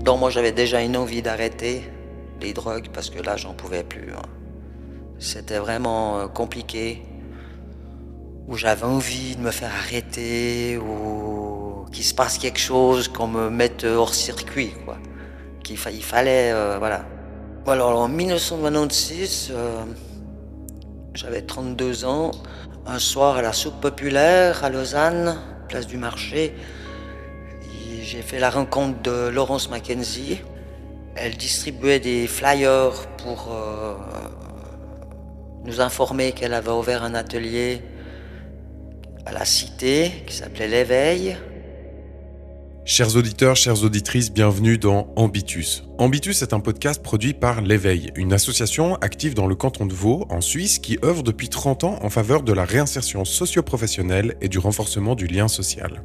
Donc moi j'avais déjà une envie d'arrêter les drogues parce que là j'en pouvais plus, hein. C'était vraiment compliqué, où j'avais envie de me faire arrêter, ou qu'il se passe quelque chose, qu'on me mette hors circuit, quoi. Il fallait, voilà. Alors en 1996, j'avais 32 ans. Un soir à la soupe populaire à Lausanne, place du marché, j'ai fait la rencontre de Laurence Mackenzie. Elle distribuait des flyers pour nous informer qu'elle avait ouvert un atelier à la Cité qui s'appelait l'Éveil. Chers auditeurs, chères auditrices, bienvenue dans Ambitus. Ambitus est un podcast produit par l'Éveil, une association active dans le canton de Vaud, en Suisse, qui œuvre depuis 30 ans en faveur de la réinsertion socio-professionnelle et du renforcement du lien social.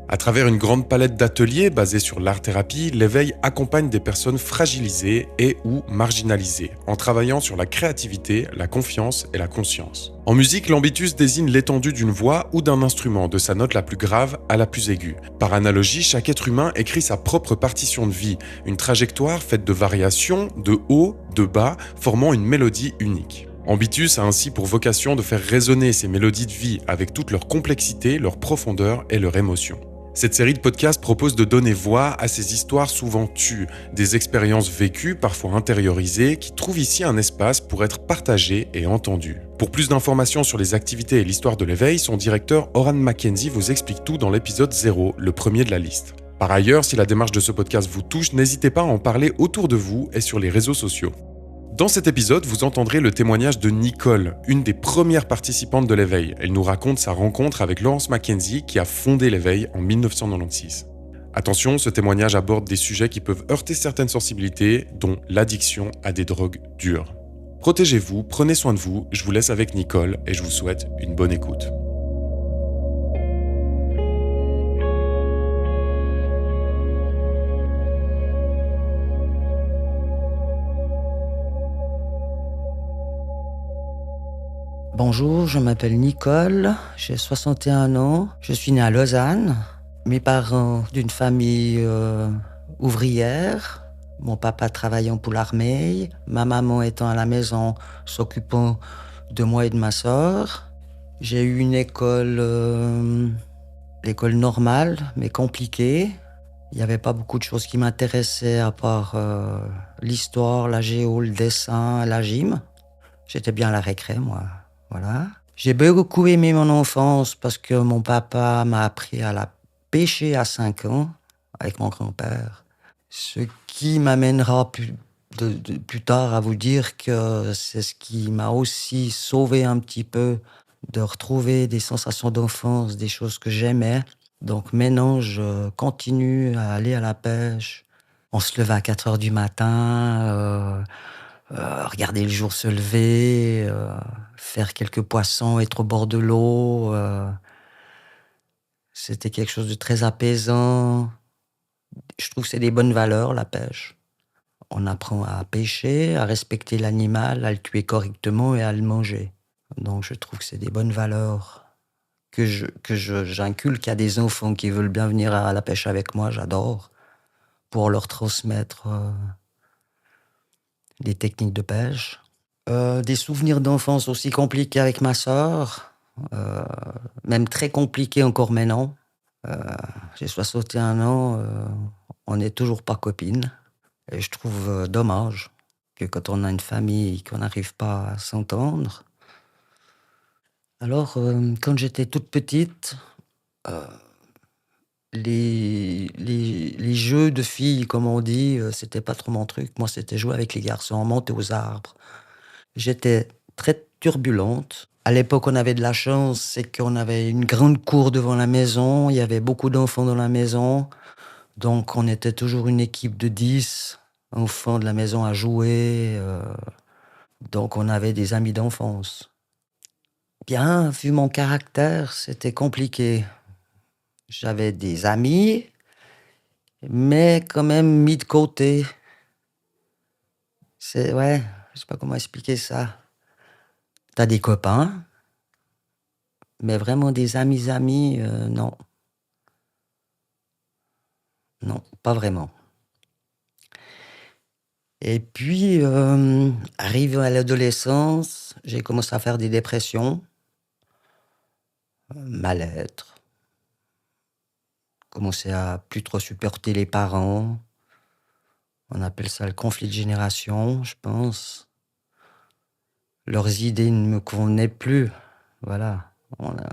À travers une grande palette d'ateliers basés sur l'art-thérapie, l'Éveil accompagne des personnes fragilisées et ou marginalisées, en travaillant sur la créativité, la confiance et la conscience. En musique, l'ambitus désigne l'étendue d'une voix ou d'un instrument, de sa note la plus grave à la plus aiguë. Par analogie, chaque être humain écrit sa propre partition de vie, une trajectoire faite de variations, de haut, de bas, formant une mélodie unique. Ambitus a ainsi pour vocation de faire résonner ces mélodies de vie avec toute leur complexité, leur profondeur et leur émotion. Cette série de podcasts propose de donner voix à ces histoires souvent tues, des expériences vécues, parfois intériorisées, qui trouvent ici un espace pour être partagées et entendues. Pour plus d'informations sur les activités et l'histoire de l'éveil, son directeur Oran Mackenzie vous explique tout dans l'épisode 0, le premier de la liste. Par ailleurs, si la démarche de ce podcast vous touche, n'hésitez pas à en parler autour de vous et sur les réseaux sociaux. Dans cet épisode, vous entendrez le témoignage de Nicole, une des premières participantes de l'éveil. Elle nous raconte sa rencontre avec Laurence Mackenzie qui a fondé l'éveil en 1996. Attention, ce témoignage aborde des sujets qui peuvent heurter certaines sensibilités, dont l'addiction à des drogues dures. Protégez-vous, prenez soin de vous, je vous laisse avec Nicole et je vous souhaite une bonne écoute. Bonjour, je m'appelle Nicole, j'ai 61 ans, je suis née à Lausanne. Mes parents d'une famille ouvrière, mon papa travaillant pour l'armée, ma maman étant à la maison s'occupant de moi et de ma sœur. J'ai eu une l'école normale, mais compliquée. Il n'y avait pas beaucoup de choses qui m'intéressaient à part l'histoire, la géo, le dessin, la gym. J'étais bien à la récré, moi. Voilà. J'ai beaucoup aimé mon enfance parce que mon papa m'a appris à la pêcher à 5 ans avec mon grand-père. Ce qui m'amènera plus tard à vous dire que c'est ce qui m'a aussi sauvé un petit peu de retrouver des sensations d'enfance, des choses que j'aimais. Donc maintenant, je continue à aller à la pêche. On se levait à 4 heures du matin, regarder le jour se lever, faire quelques poissons, être au bord de l'eau. C'était quelque chose de très apaisant. Je trouve que c'est des bonnes valeurs, la pêche. On apprend à pêcher, à respecter l'animal, à le tuer correctement et à le manger. Donc je trouve que c'est des bonnes valeurs j'inculque à des enfants qui veulent bien venir à la pêche avec moi, j'adore, pour leur transmettre des techniques de pêche. Des souvenirs d'enfance aussi compliqués avec ma sœur, même très compliqués encore maintenant. J'ai 61 ans, on n'est toujours pas copines. Et je trouve dommage que quand on a une famille, qu'on n'arrive pas à s'entendre. Alors, quand j'étais toute petite, les jeux de filles, comme on dit, c'était pas trop mon truc. Moi, c'était jouer avec les garçons, monter aux arbres. J'étais très turbulente. À l'époque, on avait de la chance, c'est qu'on avait une grande cour devant la maison, il y avait beaucoup d'enfants dans la maison. Donc, on était toujours une équipe de 10 enfants de la maison à jouer. Donc, on avait des amis d'enfance. Bien, vu mon caractère, c'était compliqué. J'avais des amis, mais quand même mis de côté. Ouais, je sais pas comment expliquer ça. T'as des copains, mais vraiment des amis, non. Non, pas vraiment. Et puis, arrivé à l'adolescence, j'ai commencé à faire des dépressions, mal-être, commencé à plus trop supporter les parents. On appelle ça le conflit de génération, je pense. Leurs idées ne me convenaient plus. Voilà, on a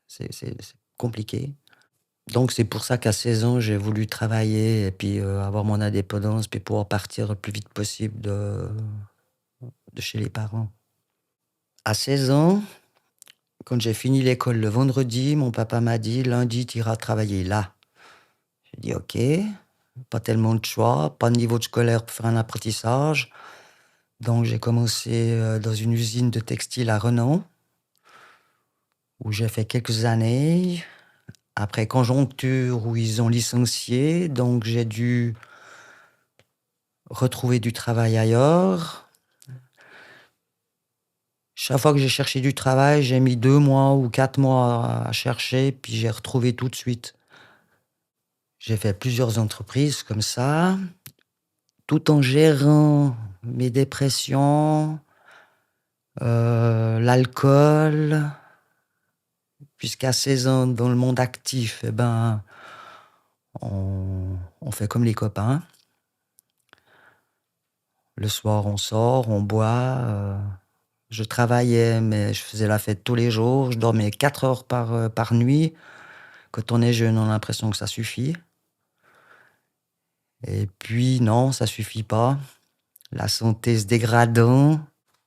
c'est compliqué. Donc c'est pour ça qu'à 16 ans, j'ai voulu travailler et puis, avoir mon indépendance, puis pouvoir partir le plus vite possible de chez les parents. À 16 ans, quand j'ai fini l'école le vendredi, mon papa m'a dit: «Lundi, tu iras travailler là». J'ai dit: «OK». Pas tellement de choix, pas de niveau de scolaire pour faire un apprentissage. Donc j'ai commencé, dans une usine de textile à Renan, où j'ai fait quelques années. Après conjoncture, où ils ont licencié, donc j'ai dû retrouver du travail ailleurs. Chaque fois que j'ai cherché du travail, j'ai mis 2 mois ou 4 mois à chercher, puis j'ai retrouvé tout de suite. J'ai fait plusieurs entreprises comme ça, tout en gérant mes dépressions, l'alcool, puisqu'à 16 ans, dans le monde actif, eh ben, on fait comme les copains. Le soir, on sort, on boit. Je travaillais, mais je faisais la fête tous les jours. Je dormais 4 heures par nuit. Quand on est jeune, on a l'impression que ça suffit. Et puis non, ça suffit pas. La santé se dégradant.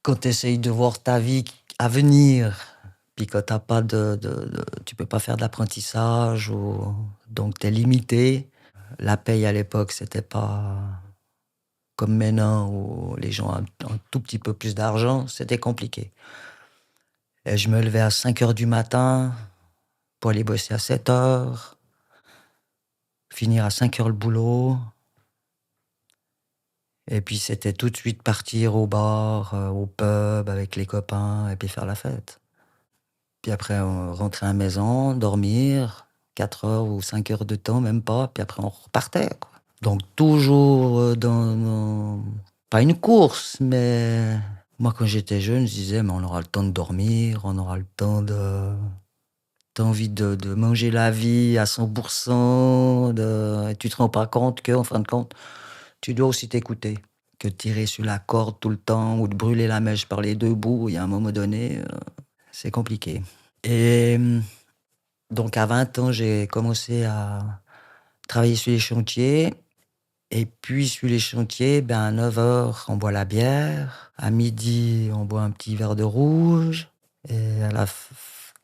Quand tu essayes de voir ta vie à venir, puis quand t'as pas tu peux pas faire d'apprentissage, donc tu es limité. La paye à l'époque, c'était pas comme maintenant où les gens ont un tout petit peu plus d'argent, c'était compliqué. Et je me levais à 5 heures du matin pour aller bosser à 7 heures, finir à 5 heures le boulot. Et puis c'était tout de suite partir au bar, au pub avec les copains et puis faire la fête. Puis après, rentrer à la maison, dormir, 4 heures ou 5 heures de temps, même pas, puis après on repartait, quoi. Donc toujours pas une course, mais moi quand j'étais jeune, je disais, mais on aura le temps de dormir, on aura le temps t'as envie de manger la vie à 100%, et tu te rends pas compte qu'en fin de compte, tu dois aussi t'écouter. Que de tirer sur la corde tout le temps ou de brûler la mèche par les deux bouts, il y a un moment donné, c'est compliqué. Et donc à 20 ans, j'ai commencé à travailler sur les chantiers. Et puis sur les chantiers, à 9 heures, on boit la bière. À midi, on boit un petit verre de rouge. Et à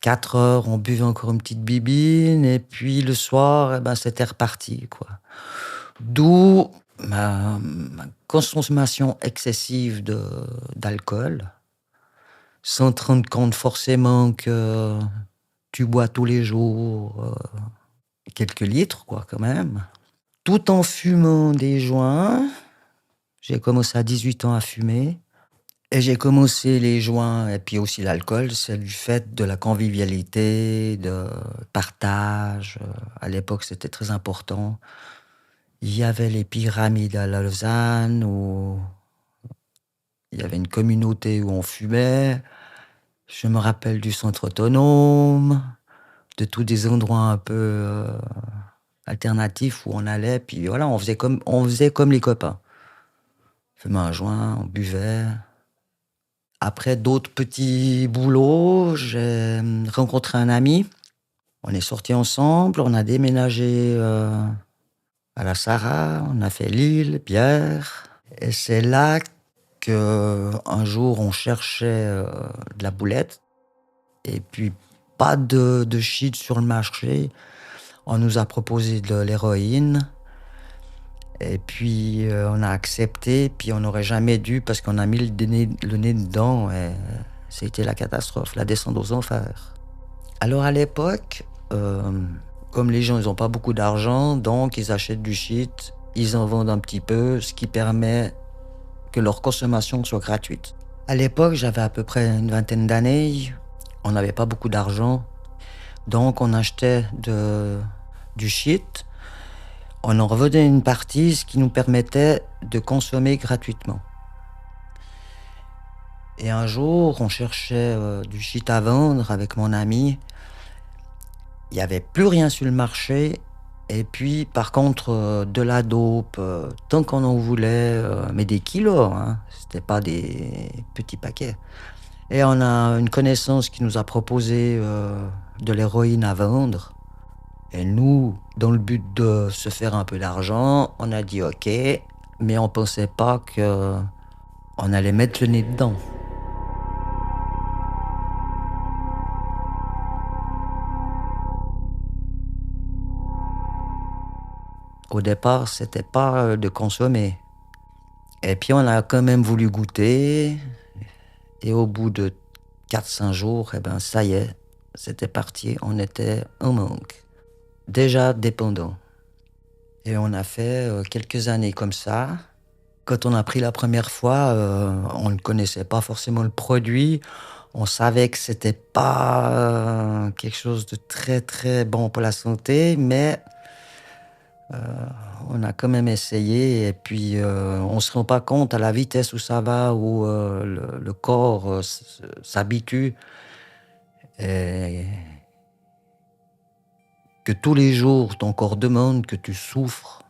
4 heures, on buvait encore une petite bibine. Et puis le soir, c'était reparti, quoi. D'où ma consommation excessive d'alcool, sans te rendre compte forcément que tu bois tous les jours quelques litres, quoi, quand même. Tout en fumant des joints. J'ai commencé à 18 ans à fumer. Et j'ai commencé les joints et puis aussi l'alcool, c'est du fait de la convivialité, de partage. À l'époque, c'était très important. Il y avait les pyramides à Lausanne où il y avait une communauté où on fumait. Je me rappelle du centre autonome, de tous des endroits un peu alternatifs où on allait. Puis voilà, on faisait comme les copains. On fumait un joint, on buvait. Après d'autres petits boulots, j'ai rencontré un ami. On est sortis ensemble, on a déménagé à la Sarraz, on a fait Lille, Bière. Et c'est là qu'un jour, on cherchait de la boulette. Et puis, pas de shit sur le marché. On nous a proposé de l'héroïne. Et puis, on a accepté. Puis, on n'aurait jamais dû parce qu'on a mis le nez dedans. Et c'était la catastrophe, la descente aux enfers. Alors, à l'époque, comme les gens, ils n'ont pas beaucoup d'argent, donc ils achètent du shit. Ils en vendent un petit peu, ce qui permet que leur consommation soit gratuite. À l'époque, j'avais à peu près une vingtaine d'années. On n'avait pas beaucoup d'argent. Donc, on achetait du shit. On en revenait une partie, ce qui nous permettait de consommer gratuitement. Et un jour, on cherchait du shit à vendre avec mon ami. Il n'y avait plus rien sur le marché. Et puis, par contre, de la dope, tant qu'on en voulait, mais des kilos, hein. C'était pas des petits paquets. Et on a une connaissance qui nous a proposé de l'héroïne à vendre. Et nous, dans le but de se faire un peu d'argent, on a dit OK, mais on pensait pas que on allait mettre le nez dedans. Au départ, c'était pas de consommer. Et puis on a quand même voulu goûter. Et au bout de 4-5 jours, eh ben ça y est, c'était parti. On était en manque. Déjà dépendant. Et on a fait quelques années comme ça. Quand on a pris la première fois, on ne connaissait pas forcément le produit. On savait que c'était pas quelque chose de très très bon pour la santé, mais on a quand même essayé. Et puis on se rend pas compte à la vitesse où ça va, où le corps s'habitue, et que tous les jours ton corps demande que tu souffres.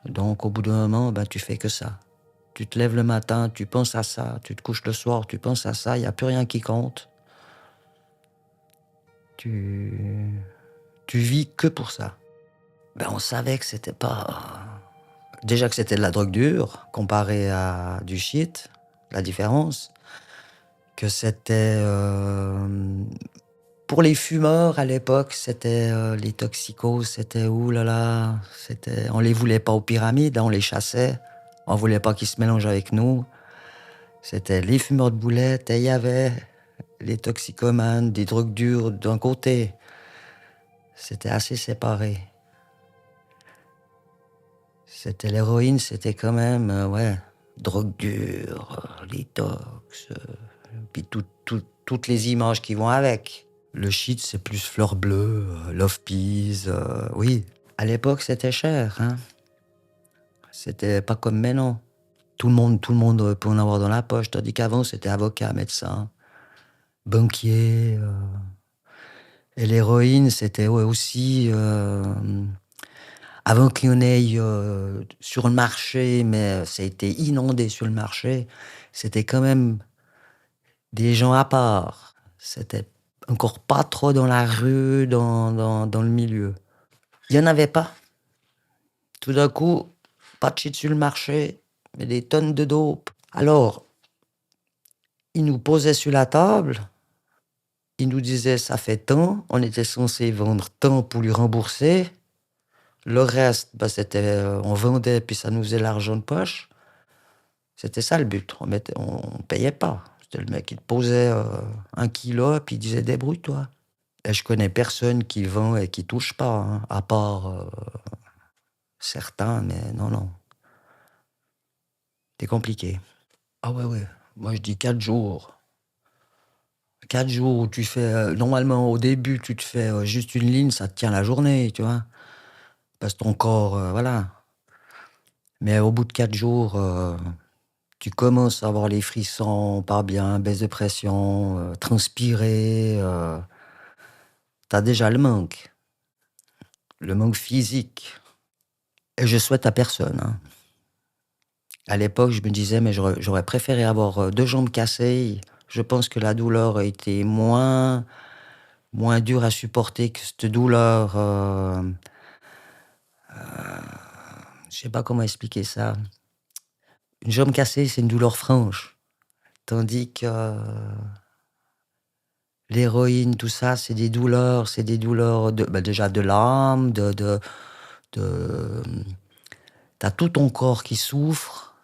Donc au bout d'un moment, ben, tu fais que ça. Tu te lèves le matin, tu penses à ça. Tu te couches le soir, tu penses à ça. Il n'y a plus rien qui compte. Tu vis que pour ça. Ben, on savait que c'était pas... Déjà que c'était de la drogue dure, comparé à du shit, la différence. Que c'était... pour les fumeurs, à l'époque, c'était les toxicos, c'était oulala. On les voulait pas aux pyramides, hein, on les chassait. On voulait pas qu'ils se mélangent avec nous. C'était les fumeurs de boulettes, et il y avait les toxicomanes, des drogues dures d'un côté. C'était assez séparé. C'était l'héroïne, c'était quand même, ouais, drogue dure, les tox, puis toutes les images qui vont avec. Le shit, c'est plus fleur bleue, love peas, oui. À l'époque, c'était cher, hein. C'était pas comme maintenant. Tout le monde peut en avoir dans la poche, tandis qu'avant, c'était avocat, médecin, banquier. Et l'héroïne, c'était ouais, aussi... avant qu'il y en ait sur le marché, mais ça a été inondé sur le marché, c'était quand même des gens à part. C'était encore pas trop dans la rue, dans le milieu. Il n'y en avait pas. Tout d'un coup, pas de shit sur le marché, mais des tonnes de dope. Alors, ils nous posaient sur la table, ils nous disaient ça fait tant, on était censé vendre tant pour lui rembourser. Le reste, bah, c'était, on vendait, puis ça nous faisait l'argent de poche. C'était ça le but. On payait pas. C'était le mec qui te posait 1 kilo, puis il disait débrouille-toi. Et je connais personne qui vend et qui touche pas, hein, à part certains, mais non. C'est compliqué. Ah ouais. Moi, je dis 4 jours. 4 jours où tu fais... normalement, au début, tu te fais juste une ligne, ça te tient la journée, tu vois. Parce que ton corps, voilà. Mais au bout de 4 jours, tu commences à avoir les frissons, pas bien, baisse de pression, transpirer. T'as déjà le manque physique. Et je souhaite à personne, hein. À l'époque, je me disais, mais j'aurais préféré avoir 2 jambes cassées. Je pense que la douleur a été moins dure à supporter que cette douleur. Je sais pas comment expliquer ça. Une jambe cassée, c'est une douleur franche. Tandis que l'héroïne, tout ça, c'est des douleurs déjà de l'âme, de t'as tout ton corps qui souffre.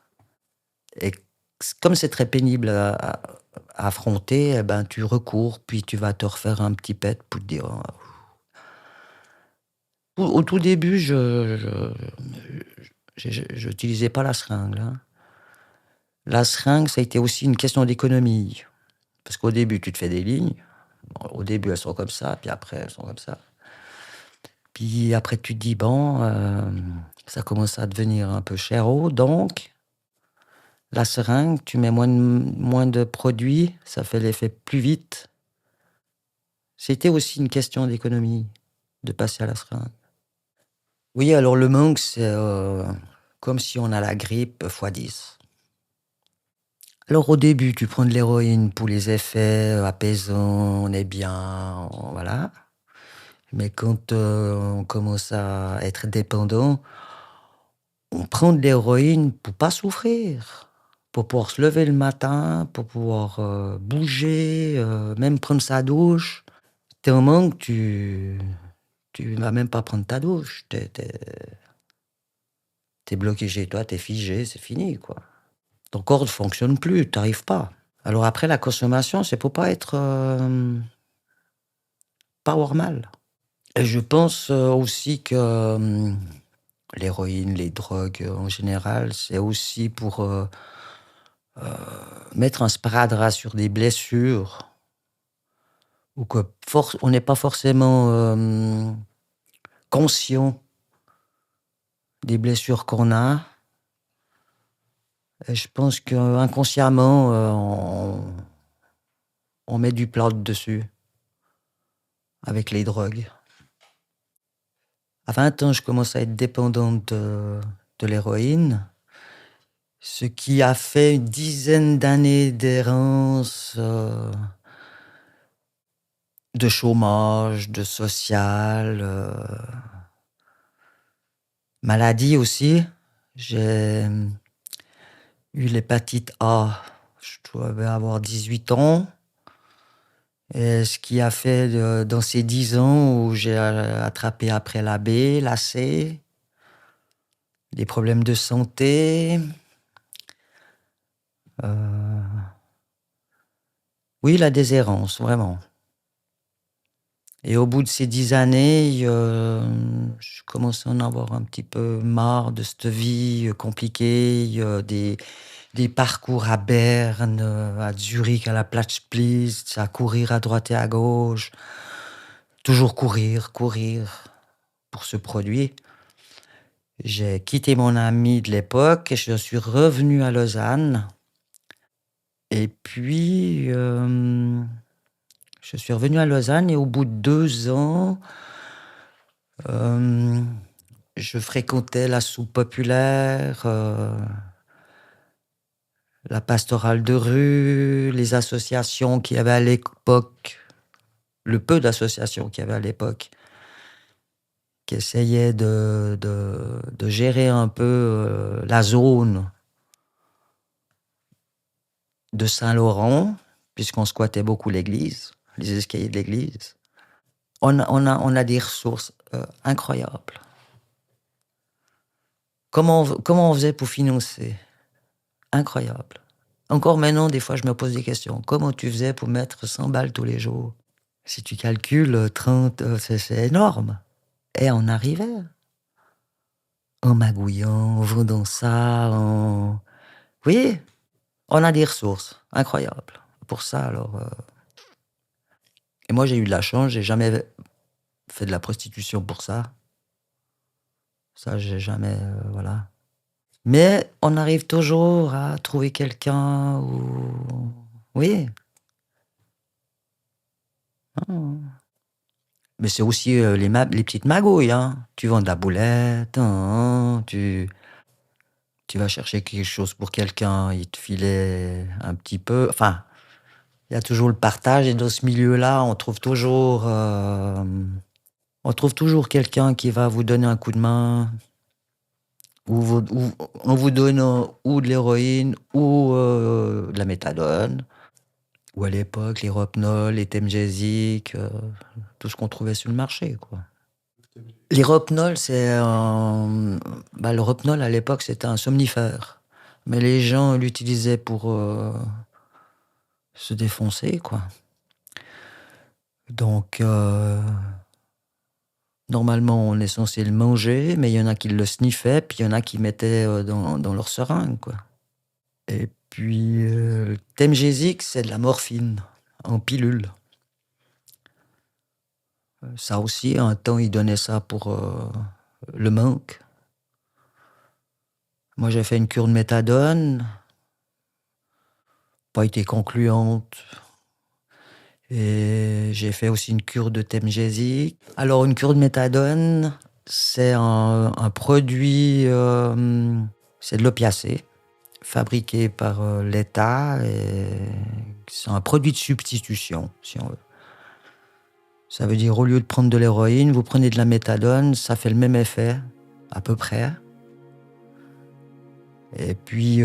Et comme c'est très pénible à affronter, eh ben, tu recours, puis tu vas te refaire un petit pet pour te dire... Au tout début, je n'utilisais pas la seringue, hein. La seringue, ça a été aussi une question d'économie. Parce qu'au début, tu te fais des lignes. Bon, au début, elles sont comme ça, puis après, elles sont comme ça. Puis après, tu te dis, bon, ça commence à devenir un peu cher, donc la seringue, tu mets moins de produits, ça fait l'effet plus vite. C'était aussi une question d'économie, de passer à la seringue. Oui, alors le manque, c'est comme si on a la grippe fois 10. Alors au début, tu prends de l'héroïne pour les effets apaisants, on est bien, voilà. Mais quand on commence à être dépendant, on prend de l'héroïne pour pas souffrir, pour pouvoir se lever le matin, pour pouvoir bouger, même prendre sa douche. T'es en manque, tu vas même pas prendre ta douche. T'es bloqué chez toi, t'es figé, c'est fini, quoi. Ton corps ne fonctionne plus, t'arrives pas. Alors après, la consommation, c'est pour pas être power mal. Et je pense aussi que l'héroïne, les drogues en général, c'est aussi pour mettre un sparadrap sur des blessures ou que on n'est pas forcément conscient des blessures qu'on a. Et je pense qu'inconsciemment, on met du plâtre dessus avec les drogues. À 20 ans, je commence à être dépendante de l'héroïne, ce qui a fait une dizaine d'années d'errance, de chômage, de social, maladie aussi. J'ai eu l'hépatite A, je devais avoir 18 ans. Et ce qui a fait dans ces 10 ans où j'ai attrapé après la B, la C, des problèmes de santé. Oui, la déshérence, vraiment. Et au bout de ces 10 années, je commençais à en avoir un petit peu marre de cette vie compliquée, des parcours à Berne, à Zurich, à la Platzpist, à courir à droite et à gauche. Toujours courir pour ce produit. J'ai quitté mon ami de l'époque et je suis revenu à Lausanne. Et puis, je suis revenu à Lausanne et au bout de 2 ans, je fréquentais la soupe populaire, la pastorale de rue, les associations qu'il y avait à l'époque, le peu d'associations qu'il y avait à l'époque, qui essayaient de gérer un peu la zone de Saint-Laurent, puisqu'on squattait beaucoup l'église, les escaliers de l'église. On a des ressources incroyables. Comment on faisait pour financer? Incroyable. Encore maintenant, des fois, je me pose des questions. Comment tu faisais pour mettre 100 balles tous les jours? Si tu calcules 30, c'est énorme. Et on arrivait. En magouillant, en vendant ça, Oui, on a des ressources incroyables. Pour ça, alors... Et moi, j'ai eu de la chance, j'ai jamais fait de la prostitution pour ça. Ça, j'ai jamais... voilà. Mais on arrive toujours à trouver quelqu'un ou... Oui. Ah. Mais c'est aussi les petites magouilles, hein. Tu vends de la boulette, hein, tu vas chercher quelque chose pour quelqu'un, il te filait un petit peu... Enfin, il y a toujours le partage et dans ce milieu-là, on trouve toujours quelqu'un qui va vous donner un coup de main, ou en vous donnant ou de l'héroïne ou de la méthadone, ou à l'époque les Rohypnol, les Temgesic, tout ce qu'on trouvait sur le marché, quoi. Les Rohypnol, le Rohypnol à l'époque c'était un somnifère, mais les gens l'utilisaient pour se défoncer, quoi. Donc normalement, on est censé le manger, mais il y en a qui le sniffaient, puis il y en a qui mettaient dans leur seringue, quoi. Et puis, le Temgesic, c'est de la morphine, en pilule. Ça aussi, un temps, ils donnaient ça pour le manque. Moi, j'ai fait une cure de méthadone, pas été concluante. Et j'ai fait aussi une cure de Temgesic. Alors, une cure de méthadone, c'est un produit, c'est de l'opiacé, fabriqué par l'État. Et c'est un produit de substitution, si on veut. Ça veut dire, au lieu de prendre de l'héroïne, vous prenez de la méthadone, ça fait le même effet, à peu près. Et puis,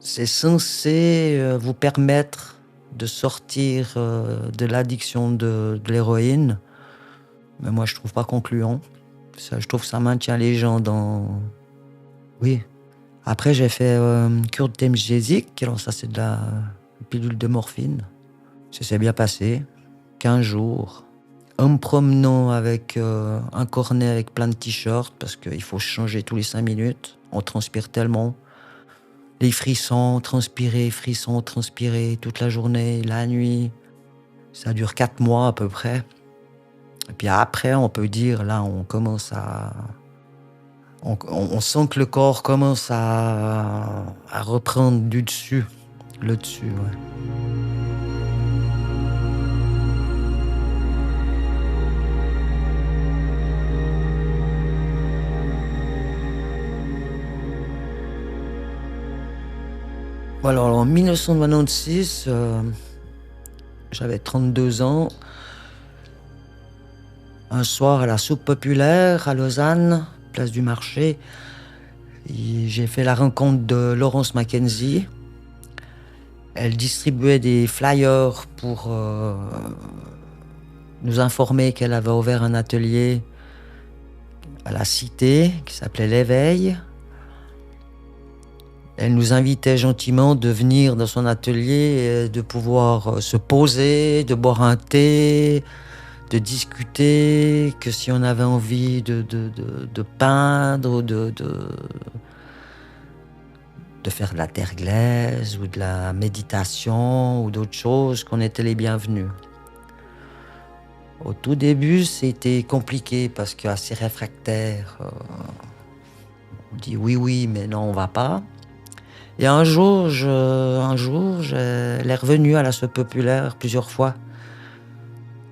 c'est censé vous permettre de sortir de l'addiction de l'héroïne. Mais moi, je trouve pas concluant. Ça, je trouve que ça maintient les gens dans... Oui. Après, j'ai fait une cure de Temgesic. Alors ça, c'est de la pilule de morphine. Ça s'est bien passé. 15 jours. En me promenant avec un cornet avec plein de t-shirts, parce qu'il faut changer tous les 5 minutes. On transpire tellement. Les frissons, transpirer, toute la journée, la nuit. Ça dure 4 mois à peu près. Et puis après, on peut dire, là, on commence à... On sent que le corps commence à reprendre du dessus. Le dessus, ouais. Alors, en 1996, j'avais 32 ans. Un soir, à la soupe populaire, à Lausanne, place du marché, j'ai fait la rencontre de Laurence Mackenzie. Elle distribuait des flyers pour nous informer qu'elle avait ouvert un atelier à la Cité qui s'appelait l'Éveil. Elle nous invitait gentiment de venir dans son atelier et de pouvoir se poser, de boire un thé, de discuter, que si on avait envie de peindre ou de faire de la terre glaise ou de la méditation ou d'autres choses, qu'on était les bienvenus. Au tout début, c'était compliqué parce qu'assez réfractaire, on dit oui, mais non, on va pas. Et un jour, elle est revenue à la soupe populaire plusieurs fois.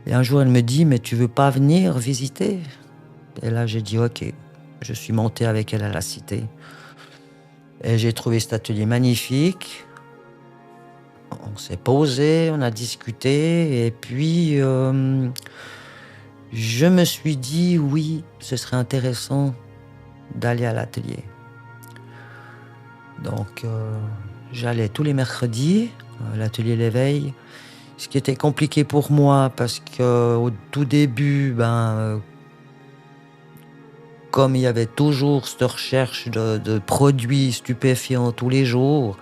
Et un jour, elle me dit, mais tu veux pas venir visiter? Et là, j'ai dit, ok. Je suis monté avec elle à la Cité. Et j'ai trouvé cet atelier magnifique. On s'est posé, on a discuté. Et puis, je me suis dit, oui, ce serait intéressant d'aller à l'atelier. Donc, j'allais tous les mercredis à l'atelier L'Éveil. Ce qui était compliqué pour moi parce qu'au tout début, comme il y avait toujours cette recherche de produits stupéfiants tous les jours,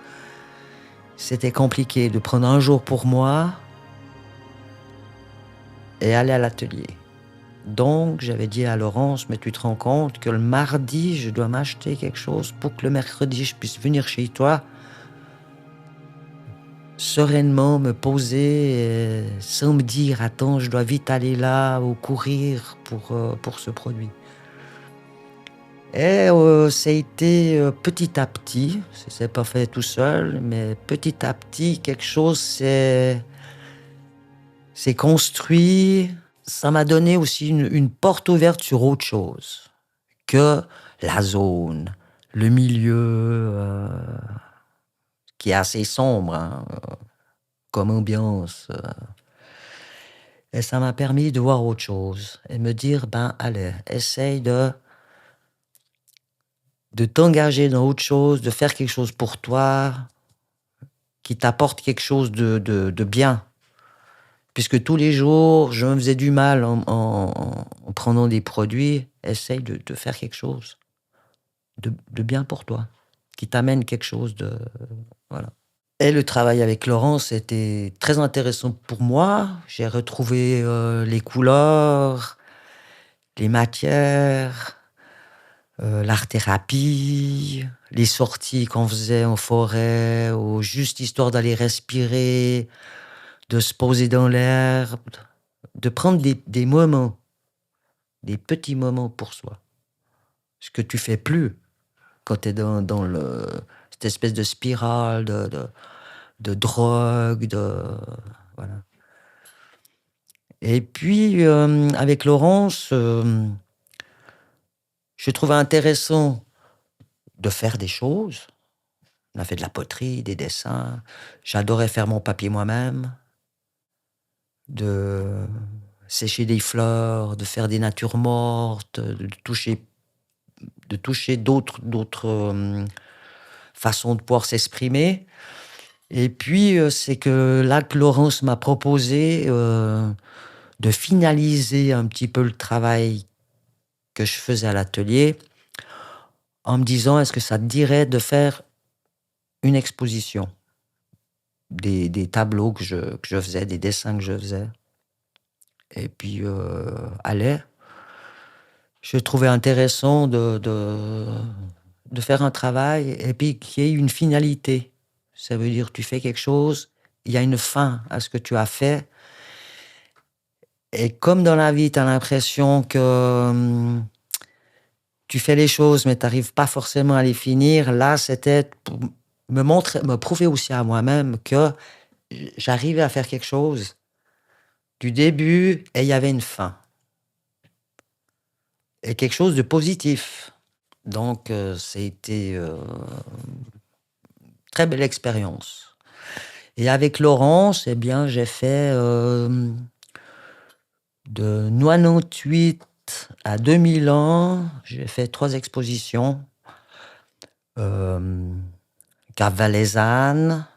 c'était compliqué de prendre un jour pour moi et aller à l'atelier. Donc, j'avais dit à Laurence, mais tu te rends compte que le mardi, je dois m'acheter quelque chose pour que le mercredi, je puisse venir chez toi, sereinement me poser sans me dire, attends, je dois vite aller là ou courir pour ce produit. Et ça a été petit à petit, c'est pas fait tout seul, mais petit à petit, quelque chose s'est construit. Ça m'a donné aussi une porte ouverte sur autre chose que la zone, le milieu qui est assez sombre, hein, comme ambiance. Et ça m'a permis de voir autre chose et me dire, allez, essaye de t'engager dans autre chose, de faire quelque chose pour toi, qui t'apporte quelque chose de bien. Puisque tous les jours, je me faisais du mal en prenant des produits, essaye de faire quelque chose de bien pour toi, qui t'amène quelque chose de... Voilà. Et le travail avec Laurence était très intéressant pour moi. J'ai retrouvé les couleurs, les matières, l'art-thérapie, les sorties qu'on faisait en forêt, ou juste histoire d'aller respirer, de se poser dans l'herbe, de prendre des moments, des petits moments pour soi. Ce que tu fais plus quand tu es dans cette espèce de spirale de drogue, voilà. Et puis, avec Laurence, je trouvais intéressant de faire des choses. On a fait de la poterie, des dessins. J'adorais faire mon papier moi-même, de sécher des fleurs, de faire des natures mortes, de toucher d'autres façons de pouvoir s'exprimer. Et puis, c'est que là que Laurence m'a proposé de finaliser un petit peu le travail que je faisais à l'atelier en me disant: «Est-ce que ça te dirait de faire une exposition?» Des tableaux que je faisais, des dessins que je faisais. Et puis, allez, je trouvais intéressant de faire un travail et puis qu'il y ait une finalité. Ça veut dire tu fais quelque chose, il y a une fin à ce que tu as fait. Et comme dans la vie, tu as l'impression que tu fais les choses, mais tu n'arrives pas forcément à les finir, là, c'était pour me prouver aussi à moi-même que j'arrivais à faire quelque chose du début et il y avait une fin. Et quelque chose de positif. Donc, c'était très belle expérience. Et avec Laurence, eh bien, j'ai fait de 98 à 2000 ans, j'ai fait 3 expositions. Cap Valaisanne,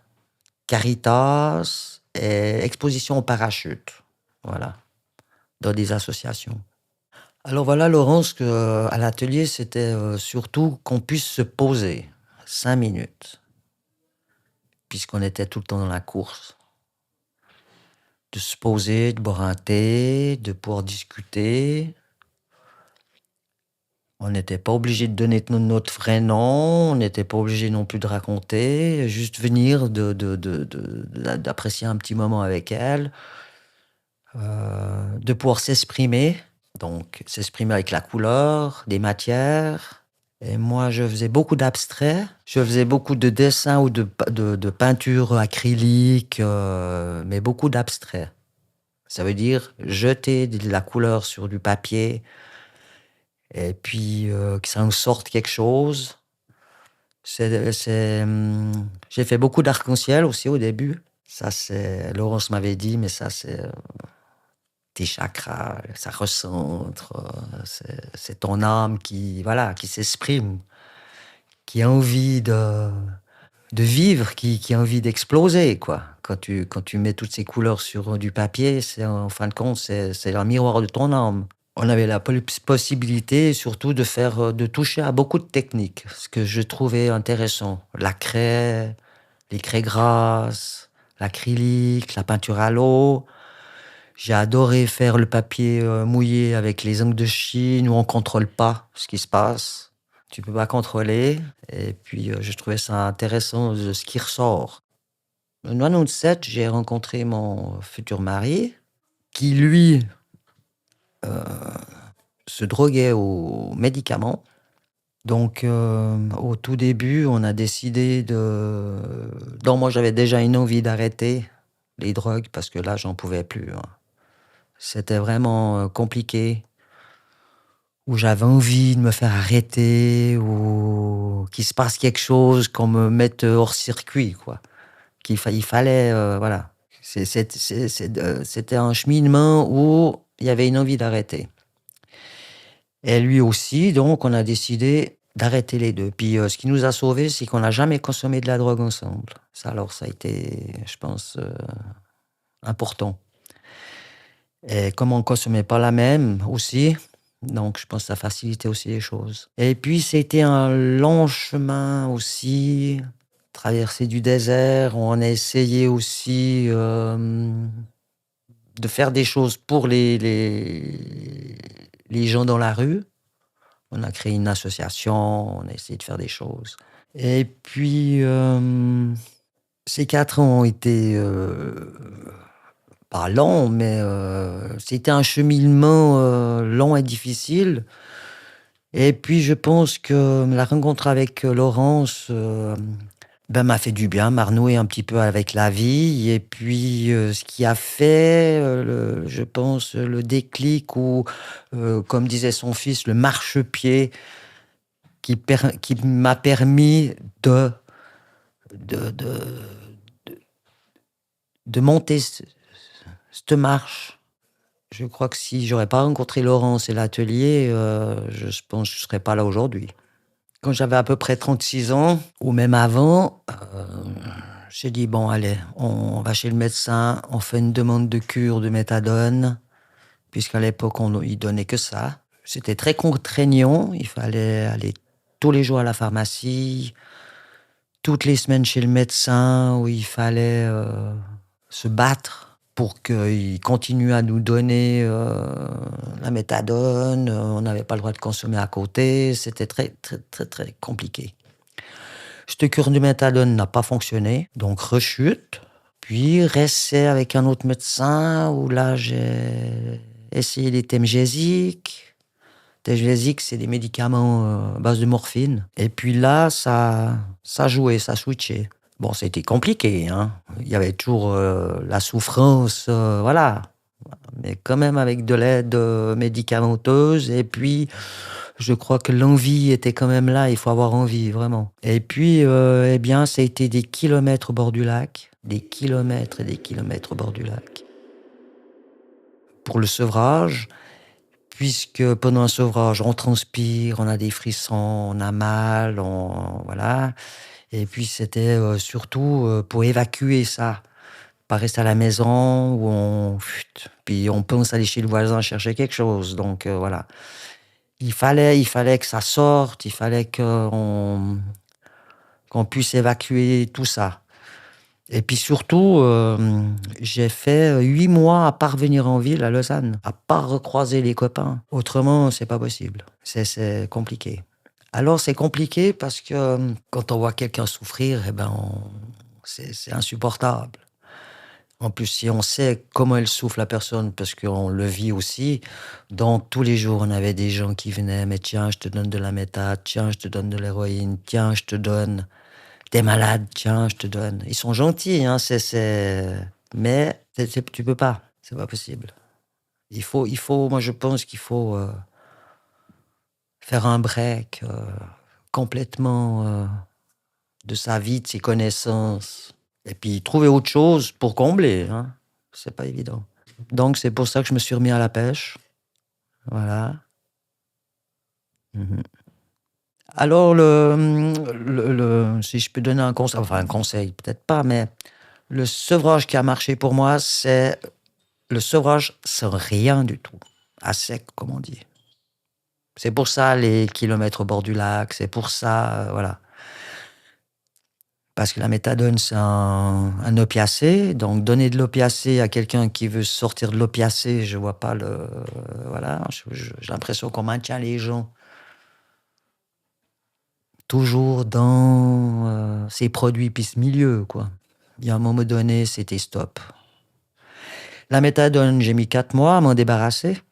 Caritas et exposition au parachute. Voilà, dans des associations. Alors voilà, Laurence, que à l'atelier, c'était surtout qu'on puisse se poser 5 minutes, puisqu'on était tout le temps dans la course. De se poser, de boire un thé, de pouvoir discuter. On n'était pas obligé de donner notre vrai nom, on n'était pas obligé non plus de raconter, juste venir d'apprécier un petit moment avec elle, de pouvoir s'exprimer, donc s'exprimer avec la couleur, des matières. Et moi, je faisais beaucoup d'abstraits, je faisais beaucoup de dessins ou de peinture acrylique, mais beaucoup d'abstraits. Ça veut dire jeter de la couleur sur du papier et puis que ça en sorte quelque chose. J'ai fait beaucoup d'arc-en-ciel aussi au début. Ça, Laurence m'avait dit, mais ça, c'est tes chakras, ça recentre. C'est ton âme voilà, qui s'exprime, qui a envie de vivre, qui a envie d'exploser, quoi. Quand tu mets toutes ces couleurs sur du papier, en fin de compte, c'est un miroir de ton âme. On avait la possibilité surtout de toucher à beaucoup de techniques, ce que je trouvais intéressant. La craie, les craies grasses, l'acrylique, la peinture à l'eau. J'ai adoré faire le papier mouillé avec les ongles de Chine où on contrôle pas ce qui se passe. Tu peux pas contrôler. Et puis, je trouvais ça intéressant de ce qui ressort. En 97, j'ai rencontré mon futur mari qui, lui, se droguait aux médicaments. Donc, au tout début, on a décidé Donc, moi, j'avais déjà une envie d'arrêter les drogues parce que là, j'en pouvais plus, hein. C'était vraiment compliqué. Où j'avais envie de me faire arrêter ou qu'il se passe quelque chose, qu'on me mette hors circuit, quoi. Il fallait, voilà. C'était un cheminement où il y avait une envie d'arrêter. Et lui aussi, donc, on a décidé d'arrêter les deux. Puis, ce qui nous a sauvés, c'est qu'on n'a jamais consommé de la drogue ensemble. Ça, alors, ça a été, je pense, important. Et comme on ne consommait pas la même aussi, donc je pense que ça facilitait aussi les choses. Et puis, c'était un long chemin aussi, traverser du désert. On a essayé aussi de faire des choses pour les gens dans la rue. On a créé une association, on a essayé de faire des choses. Et puis, ces 4 ans ont été pas lent, mais c'était un cheminement lent et difficile. Et puis je pense que la rencontre avec Laurence m'a fait du bien, m'a renoué un petit peu avec la vie. Et puis ce qui a fait, je pense, le déclic ou, comme disait son fils, le marchepied qui m'a permis de, de, de monter cette marche. Je crois que si j'aurais pas rencontré Laurence et l'atelier, je pense que je serais pas là aujourd'hui. Quand j'avais à peu près 36 ans, ou même avant, j'ai dit, bon, allez, on va chez le médecin, on fait une demande de cure de méthadone, puisqu'à l'époque, il donnait que ça. C'était très contraignant, il fallait aller tous les jours à la pharmacie, toutes les semaines chez le médecin, où il fallait se battre pour qu'il continue à nous donner la méthadone. On n'avait pas le droit de consommer à côté. C'était très, très, très, très compliqué. Cette cure de méthadone n'a pas fonctionné, donc rechute. Puis rester avec un autre médecin, où là, j'ai essayé les Temgesic. Temgesic, c'est des médicaments à base de morphine. Et puis là, ça jouait, ça switchait. Bon, c'était compliqué, hein. Il y avait toujours la souffrance, voilà. Mais quand même avec de l'aide médicamenteuse. Et puis, je crois que l'envie était quand même là. Il faut avoir envie, vraiment. Et puis, eh bien, ça a été des kilomètres au bord du lac. Des kilomètres et des kilomètres au bord du lac. Pour le sevrage, puisque pendant un sevrage, on transpire, on a des frissons, on a mal, voilà. Et puis, c'était surtout pour évacuer ça. Pas rester à la maison où puis on pense aller chez le voisin chercher quelque chose. Donc voilà. Il fallait que ça sorte, il fallait qu'on puisse évacuer tout ça. Et puis surtout, j'ai fait 8 mois à pas revenir en ville, à Lausanne, à pas recroiser les copains. Autrement, c'est pas possible. C'est compliqué. Alors c'est compliqué parce que quand on voit quelqu'un souffrir, eh ben c'est insupportable. En plus, si on sait comment elle souffre, la personne, parce qu'on le vit aussi, donc tous les jours, on avait des gens qui venaient, mais tiens, je te donne de la méthade, tiens, je te donne de l'héroïne, tiens, je te donne. T'es malade, tiens, je te donne. Ils sont gentils, hein, mais tu peux pas, c'est pas possible. Moi je pense qu'il faut faire un break complètement de sa vie, de ses connaissances. Et puis trouver autre chose pour combler, hein. C'est pas évident. Donc c'est pour ça que je me suis remis à la pêche. Voilà. Mhm. Alors, si je peux donner un conseil, enfin un conseil, peut-être pas, mais le sevrage qui a marché pour moi, c'est le sevrage sans rien du tout, à sec, comme on dit. C'est pour ça les kilomètres au bord du lac, c'est pour ça, voilà. Parce que la méthadone, c'est un opiacé. Donc, donner de l'opiacé à quelqu'un qui veut sortir de l'opiacé, je vois pas le... Voilà, j'ai l'impression qu'on maintient les gens toujours dans ces produits puis ce milieu, quoi. Il y a un moment donné, c'était stop. La méthadone, j'ai mis 4 mois à m'en débarrasser.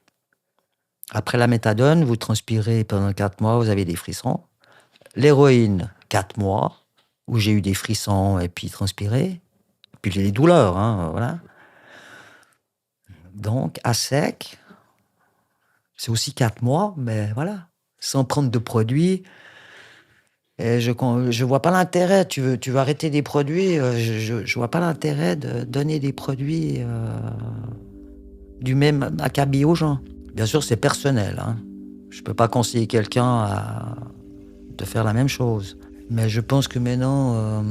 Après la méthadone, vous transpirez pendant 4 mois, vous avez des frissons. L'héroïne, 4 mois, où j'ai eu des frissons et puis transpiré. Puis les douleurs, hein, voilà. Donc, à sec, c'est aussi 4 mois, mais voilà, sans prendre de produits. Et je vois pas l'intérêt. Tu veux arrêter des produits, je vois pas l'intérêt de donner des produits du même acabit aux gens. Bien sûr, c'est personnel, hein. Je peux pas conseiller quelqu'un de faire la même chose. Mais je pense que maintenant,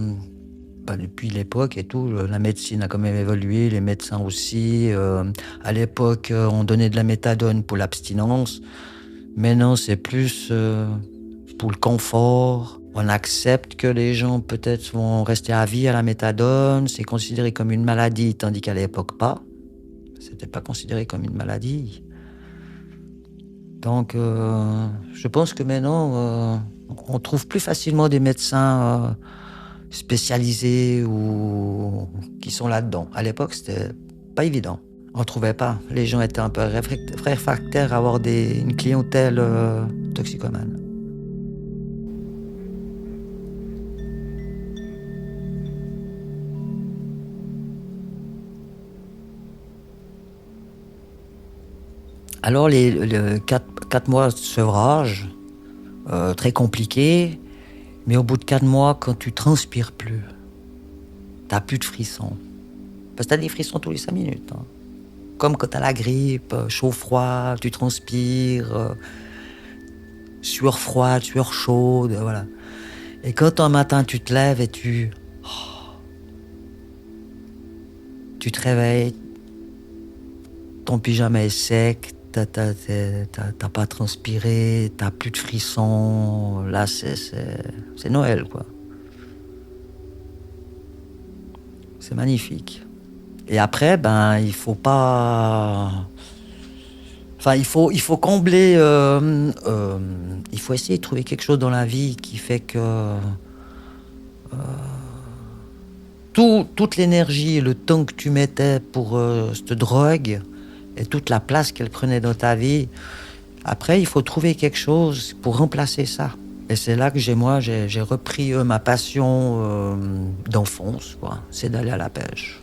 depuis l'époque et tout, la médecine a quand même évolué, les médecins aussi. À l'époque, on donnait de la méthadone pour l'abstinence. Maintenant, c'est plus pour le confort. On accepte que les gens peut-être vont rester à vie à la méthadone. C'est considéré comme une maladie, tandis qu'à l'époque, pas. C'était pas considéré comme une maladie. Donc, je pense que maintenant, on trouve plus facilement des médecins spécialisés ou qui sont là-dedans. À l'époque, c'était pas évident. On ne trouvait pas. Les gens étaient un peu réfractaires à avoir une clientèle toxicomane. Alors, les 4 mois de sevrage, très compliqué, mais au bout de 4 mois, quand tu transpires plus, t'as plus de frissons. Parce que t'as des frissons tous les 5 minutes. Hein. Comme quand t'as la grippe, chaud-froid, tu transpires, sueur froide, sueur chaude, voilà. Et quand un matin tu te lèves et tu te réveilles, ton pyjama est sec, t'as pas transpiré, t'as plus de frissons, là c'est Noël, quoi. C'est magnifique. Et après, il faut pas... Enfin, il faut combler... il faut essayer de trouver quelque chose dans la vie qui fait que... toute l'énergie et le temps que tu mettais pour cette drogue et toute la place qu'elle prenait dans ta vie, après, il faut trouver quelque chose pour remplacer ça. Et c'est là que j'ai repris ma passion d'enfance, quoi. C'est d'aller à la pêche.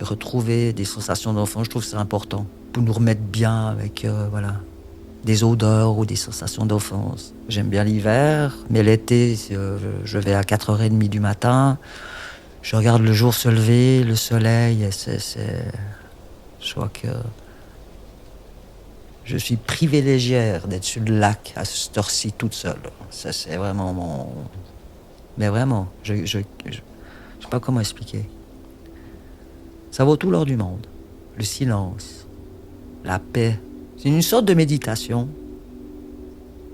Retrouver des sensations d'enfance, je trouve que c'est important. Pour nous remettre bien avec des odeurs ou des sensations d'enfance. J'aime bien l'hiver, mais l'été, je vais à 4h30 du matin. Je regarde le jour se lever, le soleil, et je crois que je suis privilégié d'être sur le lac à cette heure-ci toute seule. Ça, c'est vraiment mon... Mais vraiment, je sais pas comment expliquer. Ça vaut tout l'or du monde. Le silence, la paix. C'est une sorte de méditation.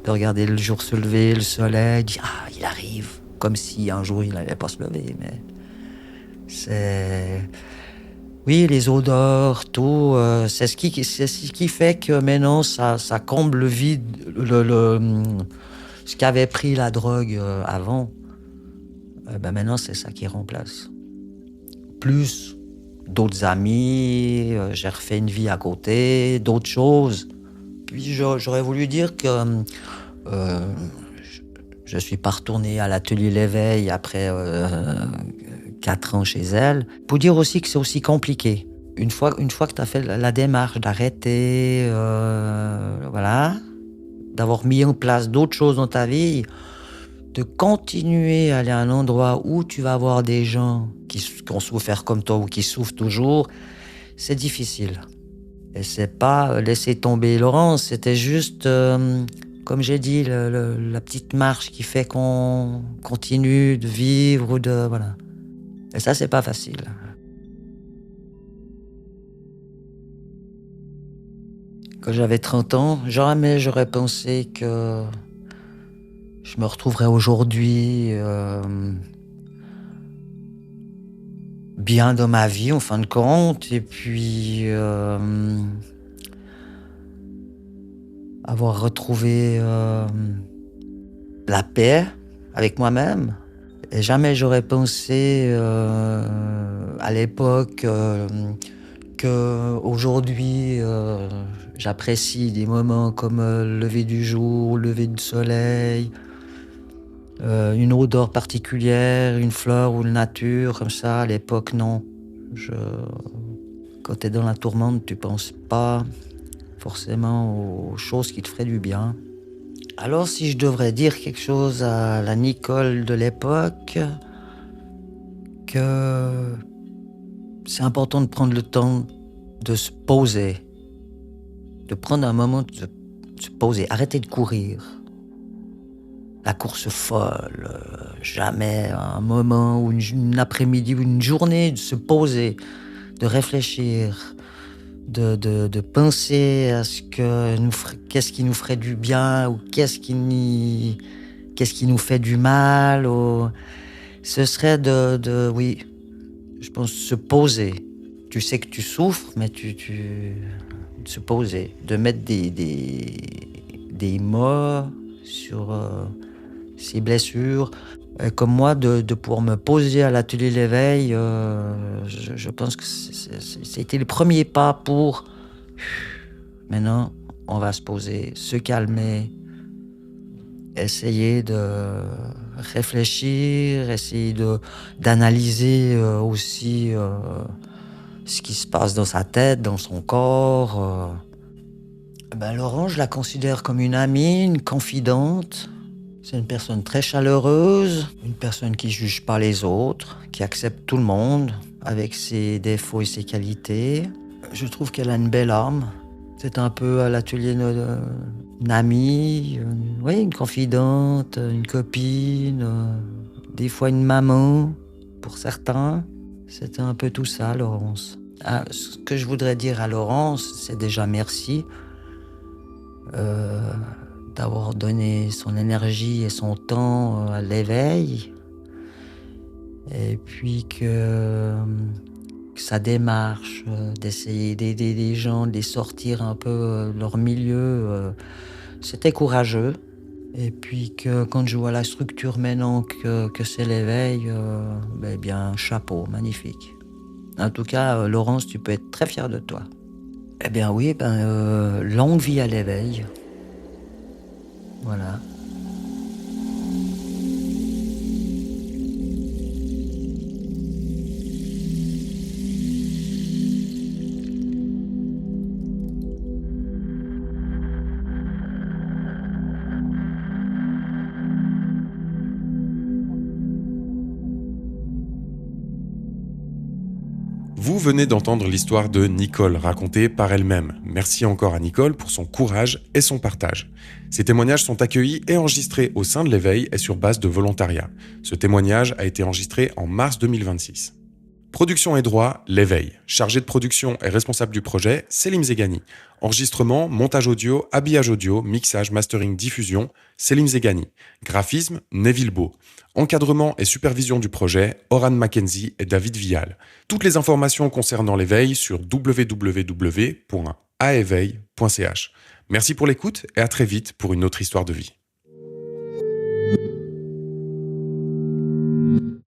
De regarder le jour se lever, le soleil, dire « Ah, il arrive !» Comme si un jour il n'allait pas se lever, mais... C'est... Oui, les odeurs, tout, c'est ce qui fait que maintenant ça comble le vide, ce qu'avait pris la drogue avant. Maintenant, c'est ça qui remplace. Plus d'autres amis, j'ai refait une vie à côté, d'autres choses. Puis j'aurais voulu dire que je suis pas retourné à l'atelier L'Éveil après 4 ans chez elle. Pour dire aussi que c'est aussi compliqué. Une fois que tu as fait la démarche d'arrêter, d'avoir mis en place d'autres choses dans ta vie, de continuer à aller à un endroit où tu vas avoir des gens qui ont souffert comme toi ou qui souffrent toujours, c'est difficile. Et c'est pas laisser tomber Laurence, c'était juste, comme j'ai dit, la petite marche qui fait qu'on continue de vivre ou de... Voilà. Et ça, c'est pas facile. Quand j'avais 30 ans, jamais j'aurais pensé que je me retrouverais aujourd'hui bien dans ma vie, en fin de compte, et puis avoir retrouvé la paix avec moi-même. Et jamais j'aurais pensé à l'époque qu'aujourd'hui j'apprécie des moments comme le lever du jour, le lever du soleil, une odeur particulière, une fleur ou une nature, comme ça. À l'époque, non. Quand tu es dans la tourmente, tu penses pas forcément aux choses qui te feraient du bien. Alors, si je devrais dire quelque chose à la Nicole de l'époque, que c'est important de prendre le temps de se poser, de prendre un moment de se poser, arrêter de courir. La course folle, jamais un moment ou une après-midi ou une journée de se poser, de réfléchir, de penser à qu'est-ce qui nous ferait du bien ou qu'est-ce qui nous fait du mal. Ce serait oui, je pense se poser. Tu sais que tu souffres, mais de se poser, de mettre des mots sur ces blessures. Comme moi, de pouvoir me poser à l'atelier l'éveil, je pense que c'était le premier pas pour maintenant, on va se poser, se calmer, essayer de réfléchir, essayer d'analyser aussi ce qui se passe dans sa tête, dans son corps. Laurent, je la considère comme une amie, une confidente. C'est une personne très chaleureuse, une personne qui juge pas les autres, qui accepte tout le monde avec ses défauts et ses qualités. Je trouve qu'elle a une belle âme. C'est un peu à l'atelier une amie, une confidente, une copine, des fois une maman pour certains. C'était un peu tout ça, Laurence. Ce que je voudrais dire à Laurence, c'est déjà merci d'avoir donné son énergie et son temps à l'éveil. Et puis que sa démarche d'essayer d'aider les gens, de les sortir un peu de leur milieu, c'était courageux. Et puis que quand je vois la structure maintenant que c'est l'éveil, bien chapeau, magnifique. En tout cas, Laurence, tu peux être très fière de toi. Eh bien oui, longue vie à l'éveil. Voilà. Vous venez d'entendre l'histoire de Nicole racontée par elle-même. Merci encore à Nicole pour son courage et son partage. Ces témoignages sont accueillis et enregistrés au sein de l'éveil et sur base de volontariat. Ce témoignage a été enregistré en mars 2026. Production et droit, l'éveil. Chargé de production et responsable du projet, Selim Zegani. Enregistrement, montage audio, habillage audio, mixage, mastering, diffusion, Selim Zegani. Graphisme, Neville Beau. Encadrement et supervision du projet, Oran Mackenzie et David Vial. Toutes les informations concernant l'éveil sur www.aéveil.ch. Merci pour l'écoute et à très vite pour une autre histoire de vie.